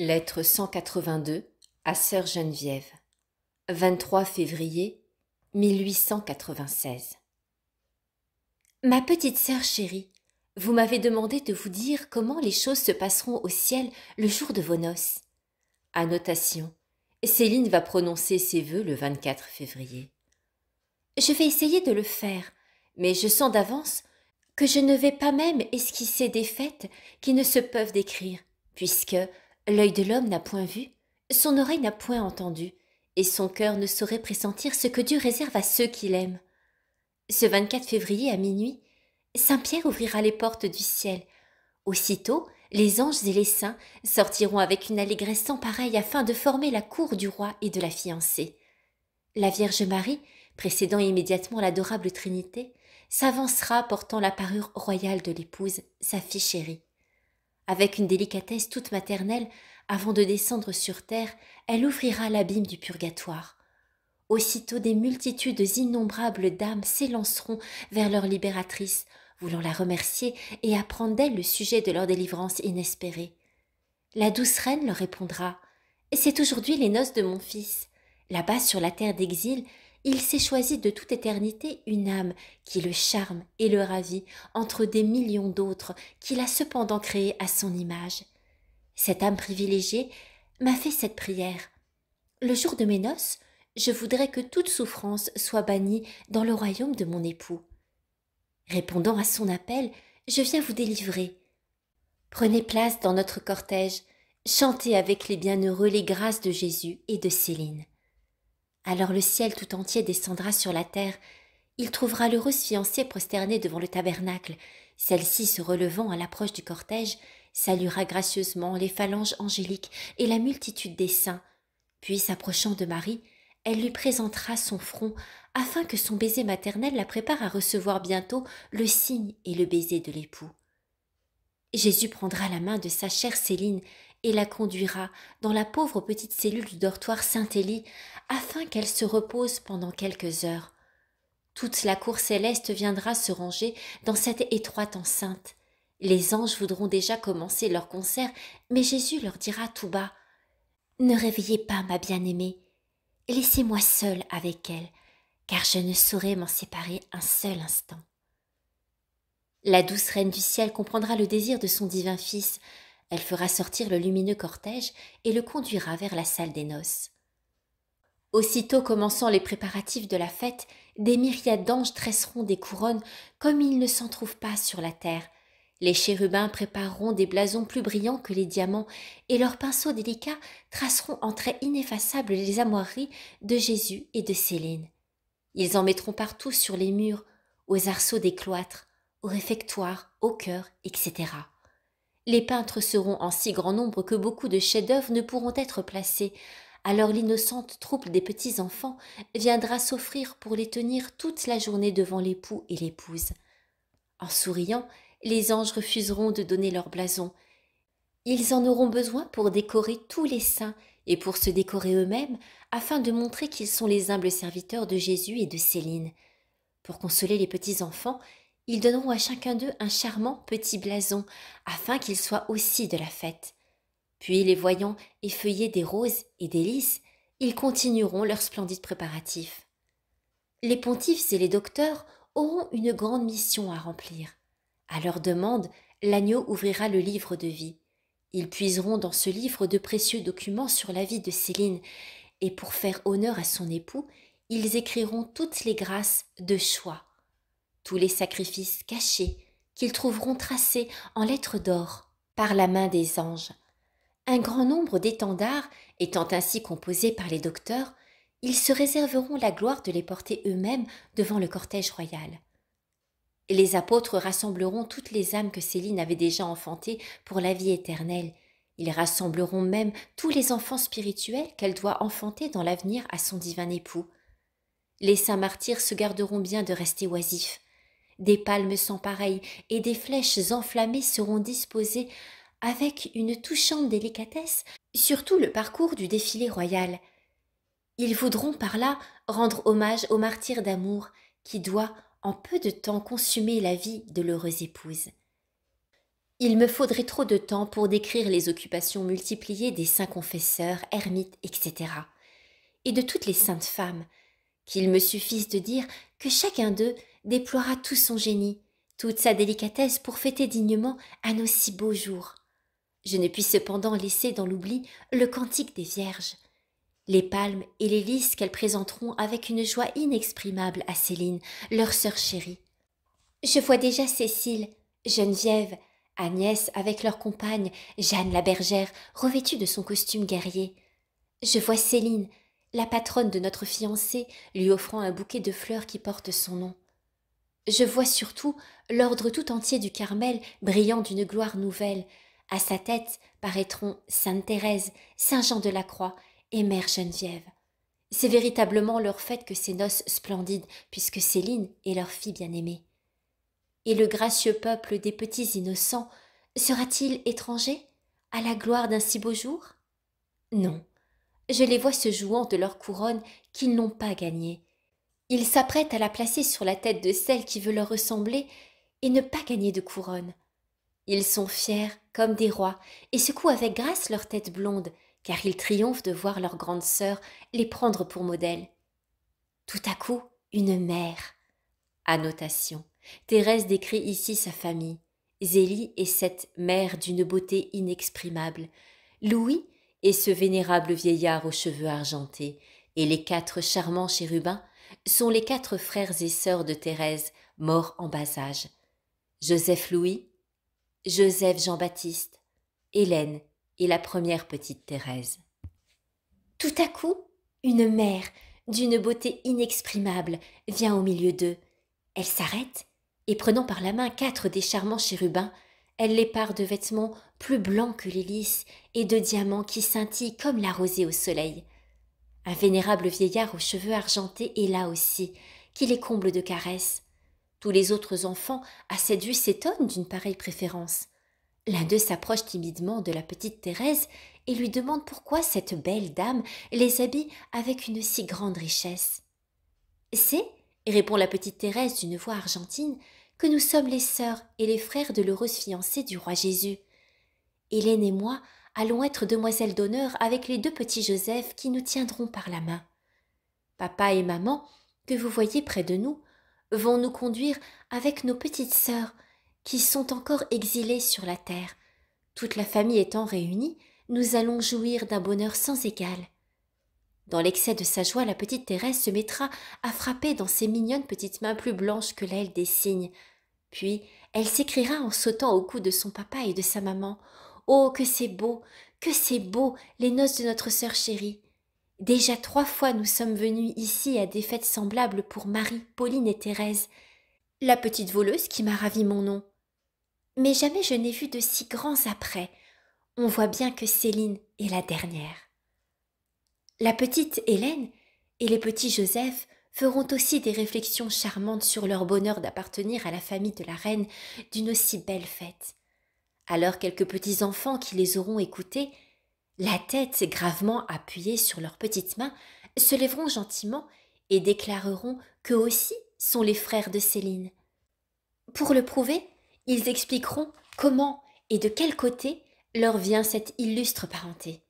Lettre 182 à Sœur Geneviève. 23 février 1896. Ma petite sœur chérie, vous m'avez demandé de vous dire comment les choses se passeront au ciel le jour de vos noces. Annotation. Céline va prononcer ses vœux le 24 février. Je vais essayer de le faire, mais je sens d'avance que je ne vais pas même esquisser des fêtes qui ne se peuvent décrire, puisque l'œil de l'homme n'a point vu, son oreille n'a point entendu, et son cœur ne saurait pressentir ce que Dieu réserve à ceux qui l'aiment. Ce 24 février à minuit, Saint-Pierre ouvrira les portes du ciel. Aussitôt, les anges et les saints sortiront avec une allégresse sans pareille afin de former la cour du roi et de la fiancée. La Vierge Marie, précédant immédiatement l'adorable Trinité, s'avancera portant la parure royale de l'épouse, sa fille chérie. Avec une délicatesse toute maternelle, avant de descendre sur terre, elle ouvrira l'abîme du purgatoire. Aussitôt des multitudes innombrables d'âmes s'élanceront vers leur libératrice, voulant la remercier et apprendre d'elle le sujet de leur délivrance inespérée. La douce reine leur répondra « C'est aujourd'hui les noces de mon fils. Là-bas sur la terre d'exil, il s'est choisi de toute éternité une âme qui le charme et le ravit entre des millions d'autres qu'il a cependant créées à son image. Cette âme privilégiée m'a fait cette prière. Le jour de mes noces, je voudrais que toute souffrance soit bannie dans le royaume de mon époux. Répondant à son appel, je viens vous délivrer. Prenez place dans notre cortège, chantez avec les bienheureux les grâces de Jésus et de Céline. Alors le ciel tout entier descendra sur la terre, il trouvera l'heureuse fiancée prosternée devant le tabernacle, celle-ci se relevant à l'approche du cortège, saluera gracieusement les phalanges angéliques et la multitude des saints, puis s'approchant de Marie, elle lui présentera son front afin que son baiser maternel la prépare à recevoir bientôt le signe et le baiser de l'époux. Jésus prendra la main de sa chère Céline et la conduira dans la pauvre petite cellule du dortoir Saint-Élie afin qu'elle se repose pendant quelques heures. Toute la cour céleste viendra se ranger dans cette étroite enceinte. Les anges voudront déjà commencer leur concert, mais Jésus leur dira tout bas « Ne réveillez pas ma bien-aimée, laissez-moi seule avec elle, car je ne saurais m'en séparer un seul instant. » La douce reine du ciel comprendra le désir de son divin fils. Elle fera sortir le lumineux cortège et le conduira vers la salle des noces. Aussitôt commençant les préparatifs de la fête, des myriades d'anges tresseront des couronnes comme il ne s'en trouve pas sur la terre. Les chérubins prépareront des blasons plus brillants que les diamants et leurs pinceaux délicats traceront en traits ineffaçables les armoiries de Jésus et de Céline. Ils en mettront partout sur les murs, aux arceaux des cloîtres, au réfectoire, au chœur, etc. Les peintres seront en si grand nombre que beaucoup de chefs-d'œuvre ne pourront être placés. Alors l'innocente troupe des petits-enfants viendra s'offrir pour les tenir toute la journée devant l'époux et l'épouse. En souriant, les anges refuseront de donner leur blason. Ils en auront besoin pour décorer tous les saints et pour se décorer eux-mêmes afin de montrer qu'ils sont les humbles serviteurs de Jésus et de Céline. Pour consoler les petits-enfants, ils donneront à chacun d'eux un charmant petit blason, afin qu'ils soient aussi de la fête. Puis, les voyant effeuiller des roses et des lys, ils continueront leurs splendides préparatifs. Les pontifes et les docteurs auront une grande mission à remplir. À leur demande, l'agneau ouvrira le livre de vie. Ils puiseront dans ce livre de précieux documents sur la vie de Céline, et pour faire honneur à son époux, ils écriront toutes les grâces de choix, tous les sacrifices cachés qu'ils trouveront tracés en lettres d'or par la main des anges. Un grand nombre d'étendards étant ainsi composés par les docteurs, ils se réserveront la gloire de les porter eux-mêmes devant le cortège royal. Et les apôtres rassembleront toutes les âmes que Céline avait déjà enfantées pour la vie éternelle. Ils rassembleront même tous les enfants spirituels qu'elle doit enfanter dans l'avenir à son divin époux. Les saints martyrs se garderont bien de rester oisifs. Des palmes sans pareilles et des flèches enflammées seront disposées avec une touchante délicatesse sur tout le parcours du défilé royal. Ils voudront par là rendre hommage au martyr d'amour qui doit en peu de temps consumer la vie de l'heureuse épouse. Il me faudrait trop de temps pour décrire les occupations multipliées des saints confesseurs, ermites, etc., et de toutes les saintes femmes, qu'il me suffise de dire que chacun d'eux déploiera tout son génie, toute sa délicatesse pour fêter dignement un aussi beau jour. Je ne puis cependant laisser dans l'oubli le cantique des Vierges, les palmes et les lys qu'elles présenteront avec une joie inexprimable à Céline, leur sœur chérie. Je vois déjà Cécile, Geneviève, Agnès avec leur compagne, Jeanne la bergère, revêtue de son costume guerrier. Je vois Céline, la patronne de notre fiancé, lui offrant un bouquet de fleurs qui porte son nom. Je vois surtout l'ordre tout entier du Carmel brillant d'une gloire nouvelle. À sa tête paraîtront Sainte Thérèse, Saint Jean de la Croix et Mère Geneviève. C'est véritablement leur fête que ces noces splendides, puisque Céline est leur fille bien-aimée. Et le gracieux peuple des petits innocents sera-t-il étranger à la gloire d'un si beau jour? Non, je les vois se jouant de leur couronne qu'ils n'ont pas gagnée. Ils s'apprêtent à la placer sur la tête de celle qui veut leur ressembler et ne pas gagner de couronne. Ils sont fiers comme des rois et secouent avec grâce leur tête blonde, car ils triomphent de voir leur grande sœur les prendre pour modèle. Tout à coup, une mère. Annotation. Thérèse décrit ici sa famille. Zélie est cette mère d'une beauté inexprimable. Louis est ce vénérable vieillard aux cheveux argentés, et les 4 charmants chérubins sont les 4 frères et sœurs de Thérèse, morts en bas âge. Joseph Louis, Joseph Jean-Baptiste, Hélène et la première petite Thérèse. Tout à coup, une mère, d'une beauté inexprimable, vient au milieu d'eux. Elle s'arrête, et prenant par la main 4 des charmants chérubins, elle les pare de vêtements plus blancs que les lys et de diamants qui scintillent comme la rosée au soleil. Un vénérable vieillard aux cheveux argentés est là aussi, qui les comble de caresses. Tous les autres enfants, à cette vue, s'étonnent d'une pareille préférence. L'un d'eux s'approche timidement de la petite Thérèse et lui demande pourquoi cette belle dame les habille avec une si grande richesse. « C'est, répond la petite Thérèse d'une voix argentine, que nous sommes les sœurs et les frères de l'heureuse fiancée du roi Jésus. Hélène et moi allons être demoiselles d'honneur avec les 2 petits Joseph qui nous tiendront par la main. Papa et maman, que vous voyez près de nous, vont nous conduire avec nos petites sœurs qui sont encore exilées sur la terre. Toute la famille étant réunie, nous allons jouir d'un bonheur sans égal. » Dans l'excès de sa joie, la petite Thérèse se mettra à frapper dans ses mignonnes petites mains plus blanches que l'aile des cygnes. Puis elle s'écriera en sautant au cou de son papa et de sa maman. « Oh, que c'est beau, les noces de notre sœur chérie. Déjà 3 fois nous sommes venus ici à des fêtes semblables pour Marie, Pauline et Thérèse, la petite voleuse qui m'a ravi mon nom. Mais jamais je n'ai vu de si grands apprêts. On voit bien que Céline est la dernière. » La petite Hélène et les petits Joseph feront aussi des réflexions charmantes sur leur bonheur d'appartenir à la famille de la reine d'une aussi belle fête. Alors quelques petits enfants qui les auront écoutés, la tête gravement appuyée sur leurs petites mains, se lèveront gentiment et déclareront qu'eux aussi sont les frères de Céline. Pour le prouver, ils expliqueront comment et de quel côté leur vient cette illustre parenté.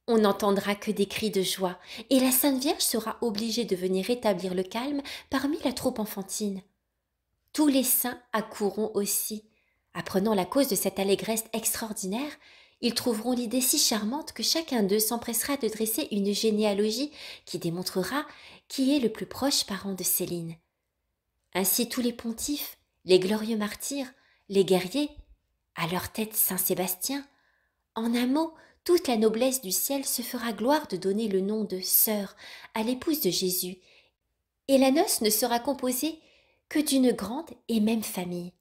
On n'entendra que des cris de joie, et la Sainte Vierge sera obligée de venir rétablir le calme parmi la troupe enfantine. Tous les saints accourront aussi. Apprenant la cause de cette allégresse extraordinaire, ils trouveront l'idée si charmante que chacun d'eux s'empressera de dresser une généalogie qui démontrera qui est le plus proche parent de Céline. Ainsi tous les pontifes, les glorieux martyrs, les guerriers, à leur tête Saint Sébastien, en un mot, toute la noblesse du ciel se fera gloire de donner le nom de sœur à l'épouse de Jésus, et la noce ne sera composée que d'une grande et même famille.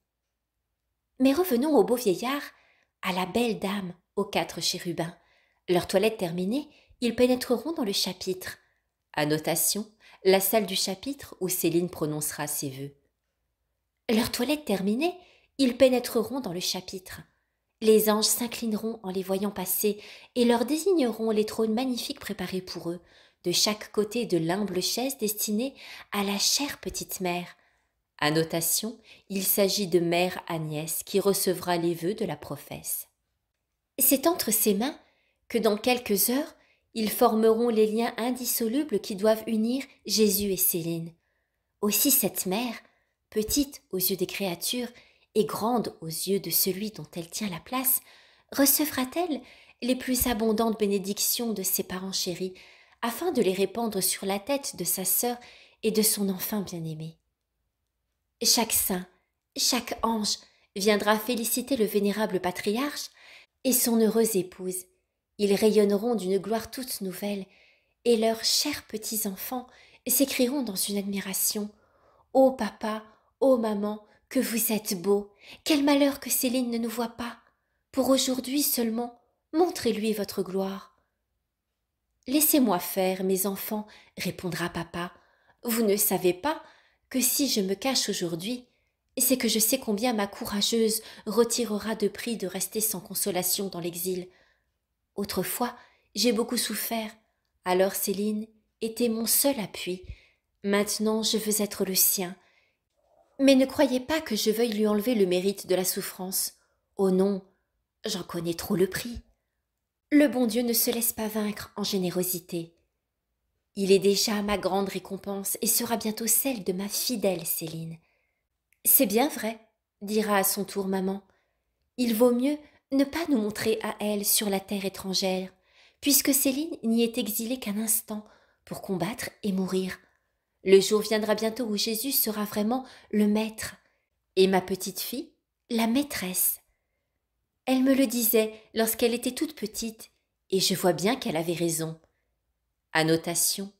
Mais revenons au beau vieillard, à la belle dame, aux 4 chérubins. Leur toilette terminée, ils pénétreront dans le chapitre. Annotation, la salle du chapitre où Céline prononcera ses vœux. Leur toilette terminée, ils pénétreront dans le chapitre. Les anges s'inclineront en les voyant passer et leur désigneront les trônes magnifiques préparés pour eux, de chaque côté de l'humble chaise destinée à la chère petite mère. Annotation, il s'agit de Mère Agnès qui recevra les vœux de la prophète. C'est entre ses mains que dans quelques heures, ils formeront les liens indissolubles qui doivent unir Jésus et Céline. Aussi cette mère, petite aux yeux des créatures et grande aux yeux de celui dont elle tient la place, recevra-t-elle les plus abondantes bénédictions de ses parents chéris, afin de les répandre sur la tête de sa sœur et de son enfant bien-aimé. Chaque saint, chaque ange viendra féliciter le vénérable patriarche et son heureuse épouse. Ils rayonneront d'une gloire toute nouvelle, et leurs chers petits-enfants s'écrieront dans une admiration « Ô papa, ô maman, que vous êtes beaux! Quel malheur que Céline ne nous voit pas! Pour aujourd'hui seulement, montrez-lui votre gloire. » « Laissez-moi faire, mes enfants, répondra papa. Vous ne savez pas que si je me cache aujourd'hui, c'est que je sais combien ma courageuse retirera de prix de rester sans consolation dans l'exil. Autrefois, j'ai beaucoup souffert, alors Céline était mon seul appui. Maintenant, je veux être le sien. Mais ne croyez pas que je veuille lui enlever le mérite de la souffrance. Oh non, j'en connais trop le prix. Le bon Dieu ne se laisse pas vaincre en générosité. Il est déjà ma grande récompense et sera bientôt celle de ma fidèle Céline. C'est bien vrai, dira à son tour maman. Il vaut mieux ne pas nous montrer à elle sur la terre étrangère, puisque Céline n'y est exilée qu'un instant pour combattre et mourir. Le jour viendra bientôt où Jésus sera vraiment le maître, et ma petite fille, la maîtresse. Elle me le disait lorsqu'elle était toute petite, et je vois bien qu'elle avait raison. Annotation.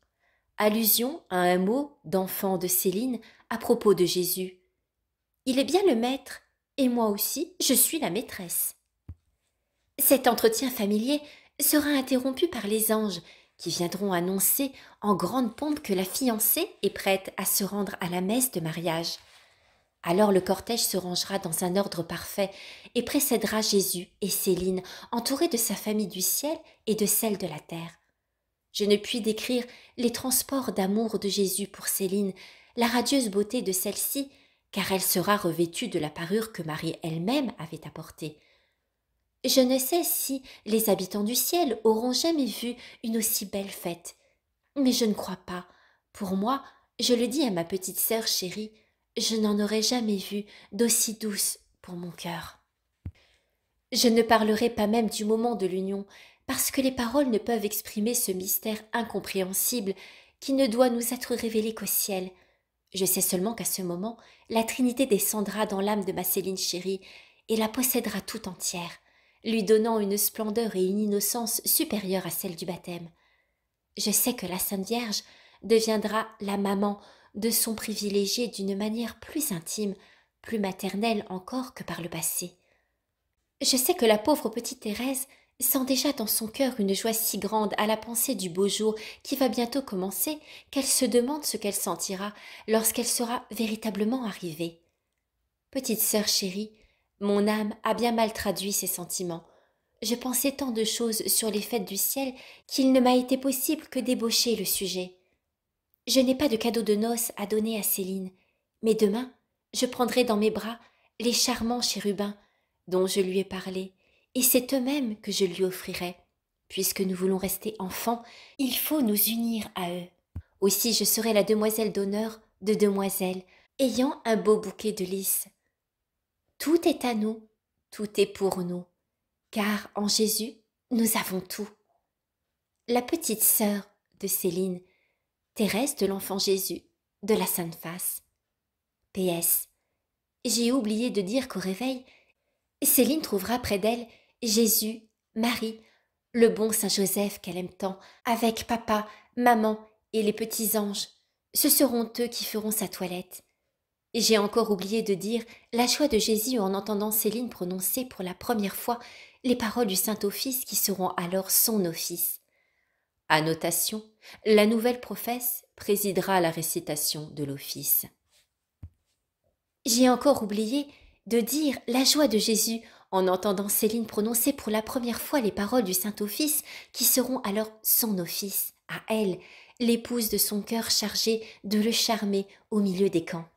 Allusion à un mot d'enfant de Céline à propos de Jésus. Il est bien le maître, et moi aussi, je suis la maîtresse. Cet entretien familier sera interrompu par les anges, qui viendront annoncer en grande pompe que la fiancée est prête à se rendre à la messe de mariage. Alors le cortège se rangera dans un ordre parfait et précédera Jésus et Céline, entourés de sa famille du ciel et de celle de la terre. Je ne puis décrire les transports d'amour de Jésus pour Céline, la radieuse beauté de celle-ci, car elle sera revêtue de la parure que Marie elle-même avait apportée. Je ne sais si les habitants du ciel auront jamais vu une aussi belle fête, mais je ne crois pas. Pour moi, je le dis à ma petite sœur chérie, je n'en aurais jamais vu d'aussi douce pour mon cœur. Je ne parlerai pas même du moment de l'union, parce que les paroles ne peuvent exprimer ce mystère incompréhensible qui ne doit nous être révélé qu'au ciel. Je sais seulement qu'à ce moment, la Trinité descendra dans l'âme de ma Céline chérie et la possédera tout entière, lui donnant une splendeur et une innocence supérieures à celles du baptême. Je sais que la Sainte Vierge deviendra la maman de son privilégié d'une manière plus intime, plus maternelle encore que par le passé. Je sais que la pauvre petite Thérèse sent déjà dans son cœur une joie si grande à la pensée du beau jour qui va bientôt commencer qu'elle se demande ce qu'elle sentira lorsqu'elle sera véritablement arrivée. Petite sœur chérie, mon âme a bien mal traduit ses sentiments. Je pensais tant de choses sur les fêtes du ciel qu'il ne m'a été possible que d'ébaucher le sujet. Je n'ai pas de cadeau de noces à donner à Céline, mais demain, je prendrai dans mes bras les charmants chérubins dont je lui ai parlé, et c'est eux-mêmes que je lui offrirai. Puisque nous voulons rester enfants, il faut nous unir à eux. Aussi je serai la demoiselle d'honneur de demoiselles, ayant un beau bouquet de lys. Tout est à nous, tout est pour nous, car en Jésus, nous avons tout. La petite sœur de Céline, Thérèse de l'Enfant Jésus, de la Sainte Face. PS. J'ai oublié de dire qu'au réveil, Céline trouvera près d'elle Jésus, Marie, le bon Saint Joseph qu'elle aime tant, avec papa, maman et les petits anges. Ce seront eux qui feront sa toilette. J'ai encore oublié de dire la joie de Jésus en entendant Céline prononcer pour la première fois les paroles du Saint-Office qui seront alors son office. Annotation, la nouvelle prophète présidera la récitation de l'office. J'ai encore oublié de dire la joie de Jésus en entendant Céline prononcer pour la première fois les paroles du Saint-Office qui seront alors son office, à elle, l'épouse de son cœur chargée de le charmer au milieu des camps.